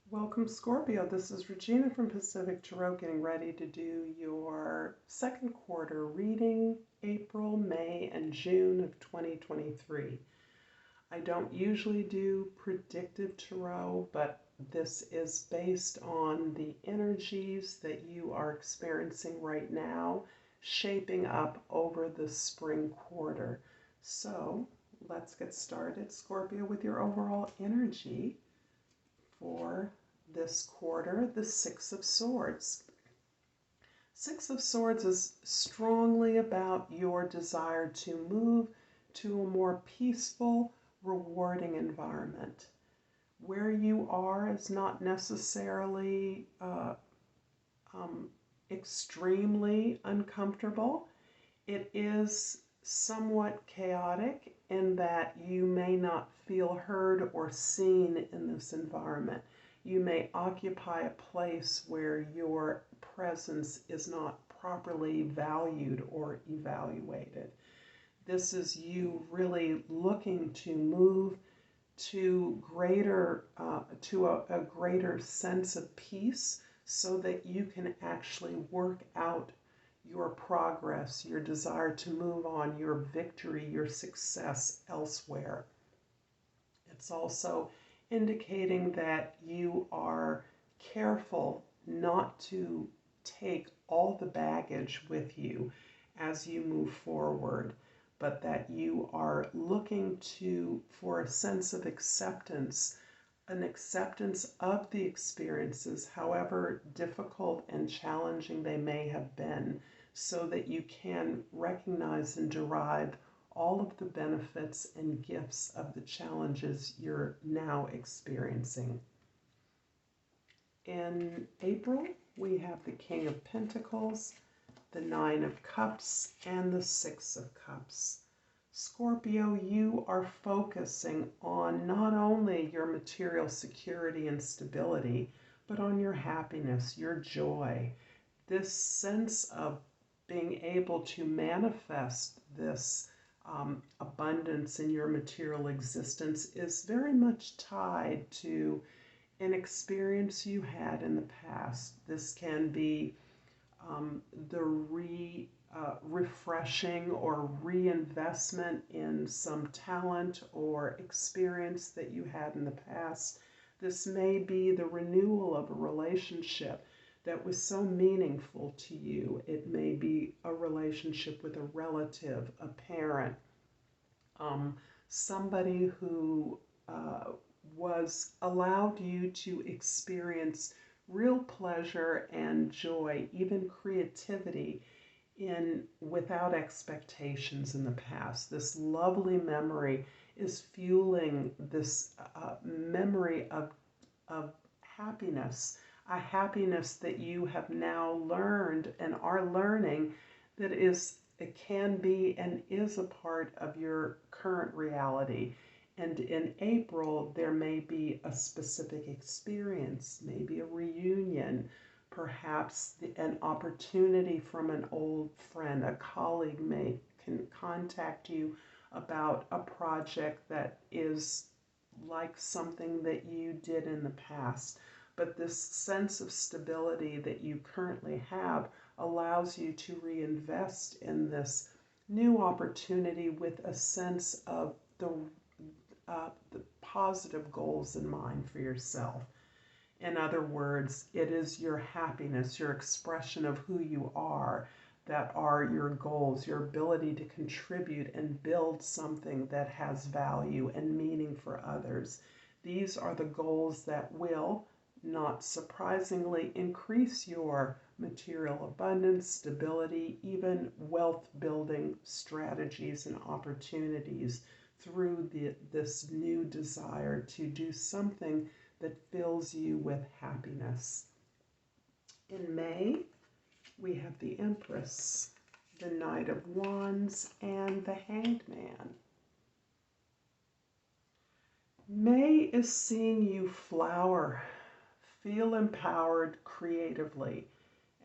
Welcome, Scorpio. This is Regina from Pacific Tarot getting ready to do your second quarter reading, April, May, and June of 2023. I don't usually do predictive tarot, but this is based on the energies that you are experiencing right now, shaping up over the spring quarter. So let's get started, Scorpio, with your overall energy for this quarter, the Six of Swords. Six of Swords is strongly about your desire to move to a more peaceful, rewarding environment. Where you are is not necessarily extremely uncomfortable. It is somewhat chaotic in that you may not feel heard or seen in this environment. You may occupy a place where your presence is not properly valued or evaluated. This is you really looking to move to a greater sense of peace so that you can actually work out your progress, your desire to move on, your victory, your success elsewhere. It's also indicating that you are careful not to take all the baggage with you as you move forward, but that you are looking for a sense of acceptance, an acceptance of the experiences, however difficult and challenging they may have been, so that you can recognize and derive all of the benefits and gifts of the challenges you're now experiencing. In April, we have the King of Pentacles, the Nine of Cups, and the Six of Cups. Scorpio, you are focusing on not only your material security and stability, but on your happiness, your joy. This sense of being able to manifest this abundance in your material existence is very much tied to an experience you had in the past. This can be the refreshing or reinvestment in some talent or experience that you had in the past. This may be the renewal of a relationship that was so meaningful to you. It may be a relationship with a relative, a parent, somebody who was allowed you to experience real pleasure and joy, even creativity without expectations in the past. This lovely memory is fueling this memory of happiness, a happiness that you have now learned and are learning that it can be and is a part of your current reality. And in April, there may be a specific experience, maybe a reunion, perhaps an opportunity from an old friend, a colleague can contact you about a project that is like something that you did in the past. But this sense of stability that you currently have allows you to reinvest in this new opportunity with a sense of the positive goals in mind for yourself. In other words, it is your happiness, your expression of who you are, that are your goals, your ability to contribute and build something that has value and meaning for others. These are the goals that will, not surprisingly, increase your material abundance, stability, even wealth building strategies and opportunities through this new desire to do something that fills you with happiness. In May, we have the Empress, the Knight of Wands, and the Hanged Man. May is seeing you flower, feel empowered creatively,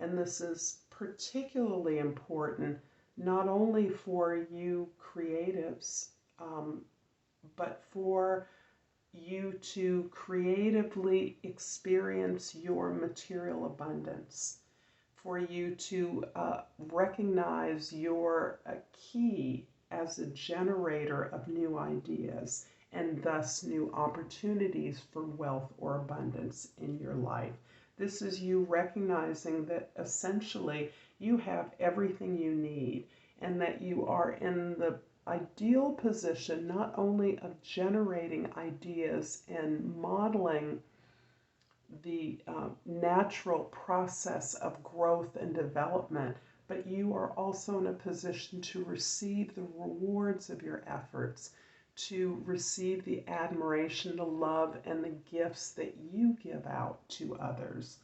and this is particularly important not only for you creatives, but for you to creatively experience your material abundance, for you to recognize your key as a generator of new ideas and thus new opportunities for wealth or abundance in your life. This is you recognizing that essentially you have everything you need and that you are in the ideal position not only of generating ideas and modeling the natural process of growth and development, but you are also in a position to receive the rewards of your efforts, to receive the admiration, the love, and the gifts that you give out to others.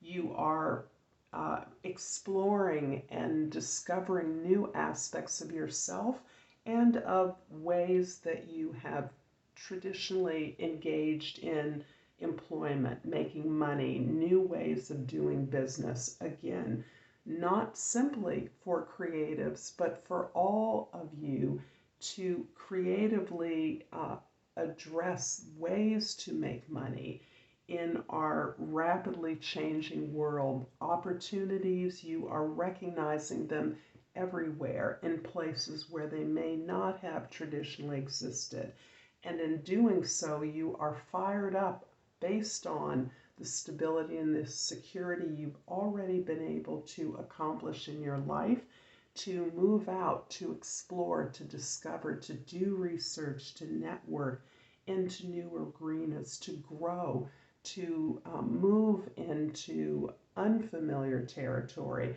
You are exploring and discovering new aspects of yourself and of ways that you have traditionally engaged in employment, making money, new ways of doing business. Again, not simply for creatives, but for all of you to creatively address ways to make money in our rapidly changing world. Opportunities, you are recognizing them everywhere in places where they may not have traditionally existed. And in doing so, you are fired up based on the stability and the security you've already been able to accomplish in your life, to move out, to explore, to discover, to do research, to network into new arenas, to grow, to move into unfamiliar territory.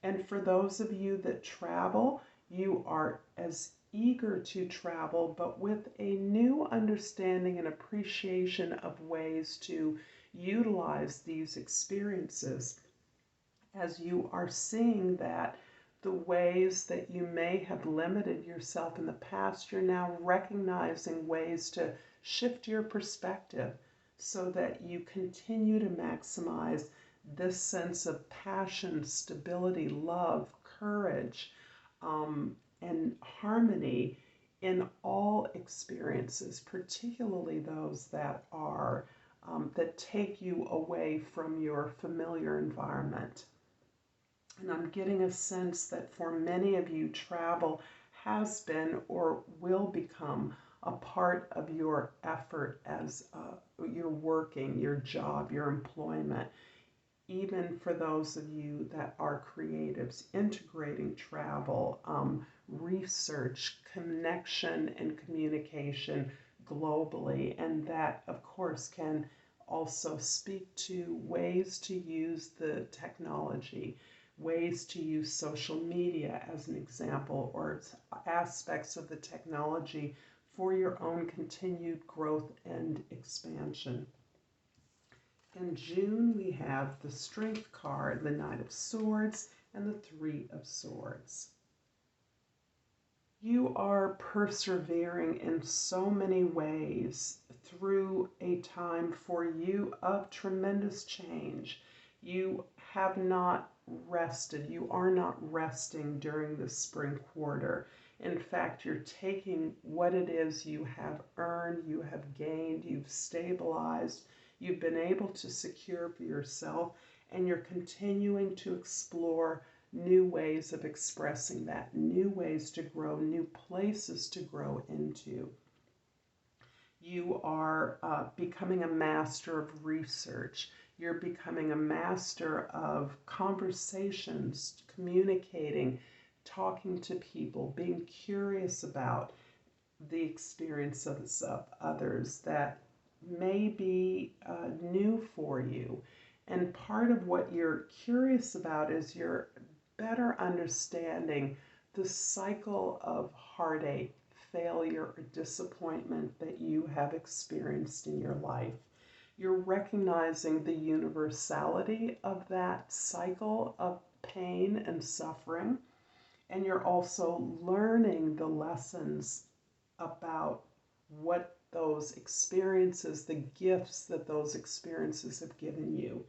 And for those of you that travel, you are as eager to travel, but with a new understanding and appreciation of ways to utilize these experiences, as you are seeing that the ways that you may have limited yourself in the past, you're now recognizing ways to shift your perspective so that you continue to maximize this sense of passion, stability, love, courage, and harmony in all experiences, particularly those that are that take you away from your familiar environment. And I'm getting a sense that for many of you, travel has been or will become a part of your effort as you're working, your job, your employment. Even for those of you that are creatives, integrating travel, research, connection, and communication globally. And that, of course, can also speak to ways to use the technology, ways to use social media as an example, or aspects of the technology for your own continued growth and expansion. In June, we have the Strength card, the Knight of Swords, and the Three of Swords. You are persevering in so many ways through a time for you of tremendous change. You have not rested. You are not resting during the spring quarter. In fact, you're taking what it is you have earned, you have gained, you've stabilized, you've been able to secure for yourself, and you're continuing to explore new ways of expressing that, new ways to grow, new places to grow into. You are becoming a master of research. You're becoming a master of conversations, communicating, talking to people, being curious about the experiences of others that may be new for you. And part of what you're curious about is you're better understanding the cycle of heartache, failure, or disappointment that you have experienced in your life. You're recognizing the universality of that cycle of pain and suffering, and you're also learning the lessons about what those experiences, the gifts that those experiences have given you.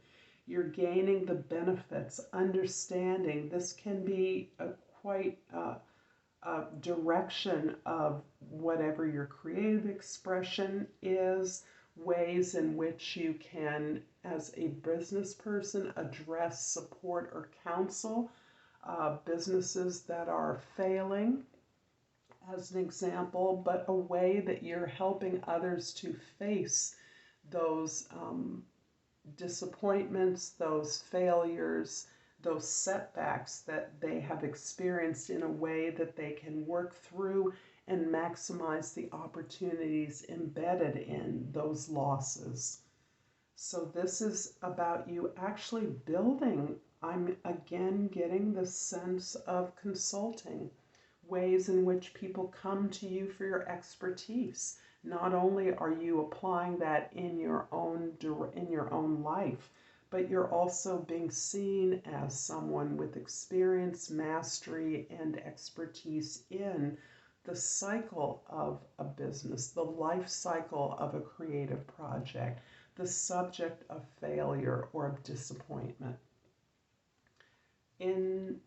You're gaining the benefits, understanding. This can be quite direction of whatever your creative expression is, ways in which you can, as a business person, address, support, or counsel businesses that are failing, as an example, but a way that you're helping others to face those disappointments, those failures, those setbacks that they have experienced in a way that they can work through and maximize the opportunities embedded in those losses. So this is about you actually building. I'm again getting the sense of consulting, ways in which people come to you for your expertise. Not only are you applying that in your own life, but you're also being seen as someone with experience, mastery, and expertise in the cycle of a business, the life cycle of a creative project, the subject of failure or of disappointment. In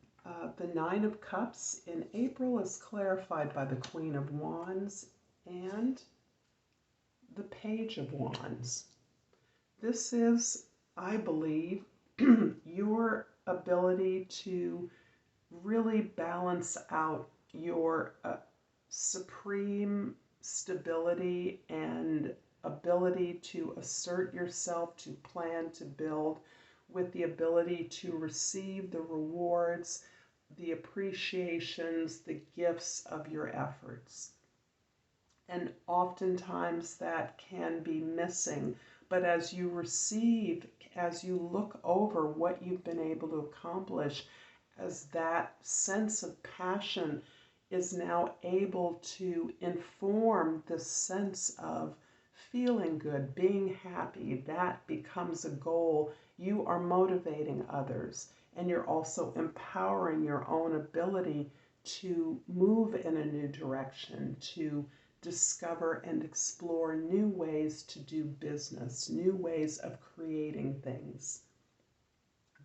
the Nine of Cups in April is clarified by the Queen of Wands and the Page of Wands. This is, I believe, your ability to really balance out your supreme stability and ability to assert yourself, to plan, to build, with the ability to receive the rewards, the appreciations, the gifts of your efforts. And oftentimes that can be missing. But as you receive, as you look over what you've been able to accomplish, as that sense of passion is now able to inform the sense of feeling good, being happy, that becomes a goal. You are motivating others, and you're also empowering your own ability to move in a new direction, to discover and explore new ways to do business, new ways of creating things.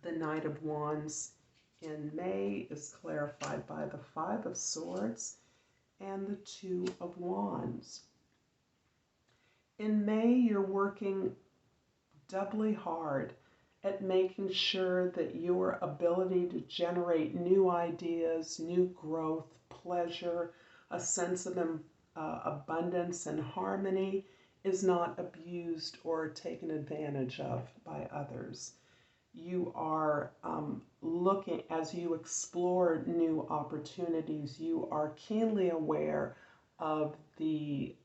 The Knight of Wands in May is clarified by the Five of Swords and the Two of Wands. In May, you're working doubly hard at making sure that your ability to generate new ideas, new growth, pleasure, a sense of abundance and harmony is not abused or taken advantage of by others. You are looking, as you explore new opportunities, you are keenly aware of the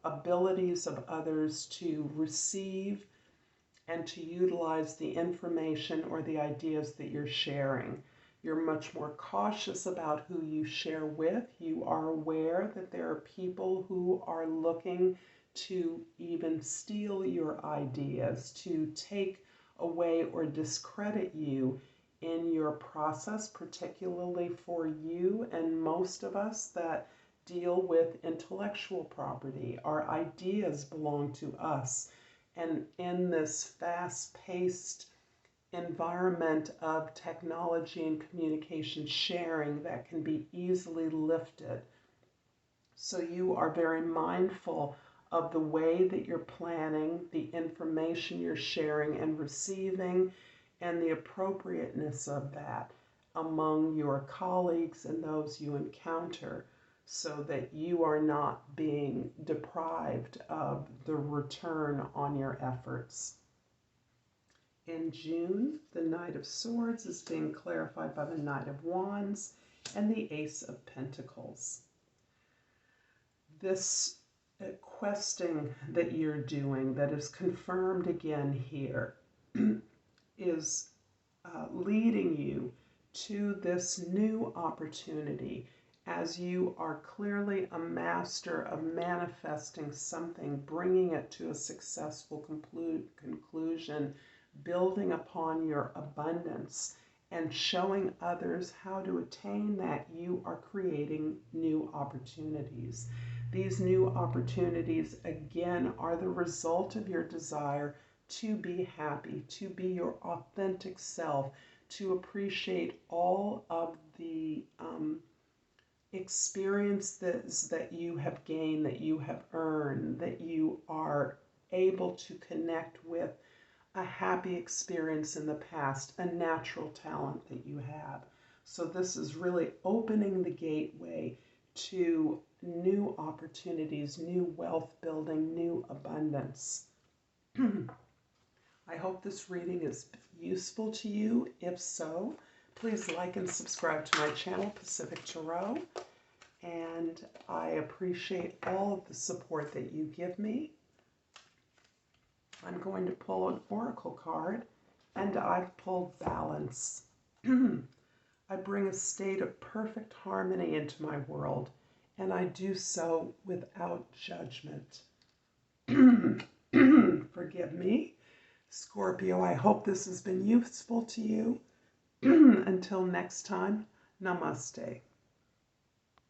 abilities of others to receive and to utilize the information or the ideas that you're sharing. You're much more cautious about who you share with. You are aware that there are people who are looking to even steal your ideas, to take away or discredit you in your process, particularly for you and most of us that deal with intellectual property. Our ideas belong to us. And in this fast-paced environment of technology and communication sharing that can be easily lifted. So you are very mindful of the way that you're planning, the information you're sharing and receiving, and the appropriateness of that among your colleagues and those you encounter, so that you are not being deprived of the return on your efforts. In June, the Knight of Swords is being clarified by the Knight of Wands and the Ace of Pentacles. This questing that you're doing, that is confirmed again here, is leading you to this new opportunity, as you are clearly a master of manifesting something, bringing it to a successful conclusion, building upon your abundance, and showing others how to attain that. You are creating new opportunities. These new opportunities, again, are the result of your desire to be happy, to be your authentic self, to appreciate all of the experiences that you have gained, that you have earned, that you are able to connect with a happy experience in the past, a natural talent that you have. So this is really opening the gateway to new opportunities, new wealth building, new abundance. I hope this reading is useful to you. If so, please like and subscribe to my channel, Pacific Tarot. And I appreciate all of the support that you give me. I'm going to pull an oracle card, and I've pulled balance. I bring a state of perfect harmony into my world, and I do so without judgment. Forgive me. Scorpio, I hope this has been useful to you. Until next time, Namaste.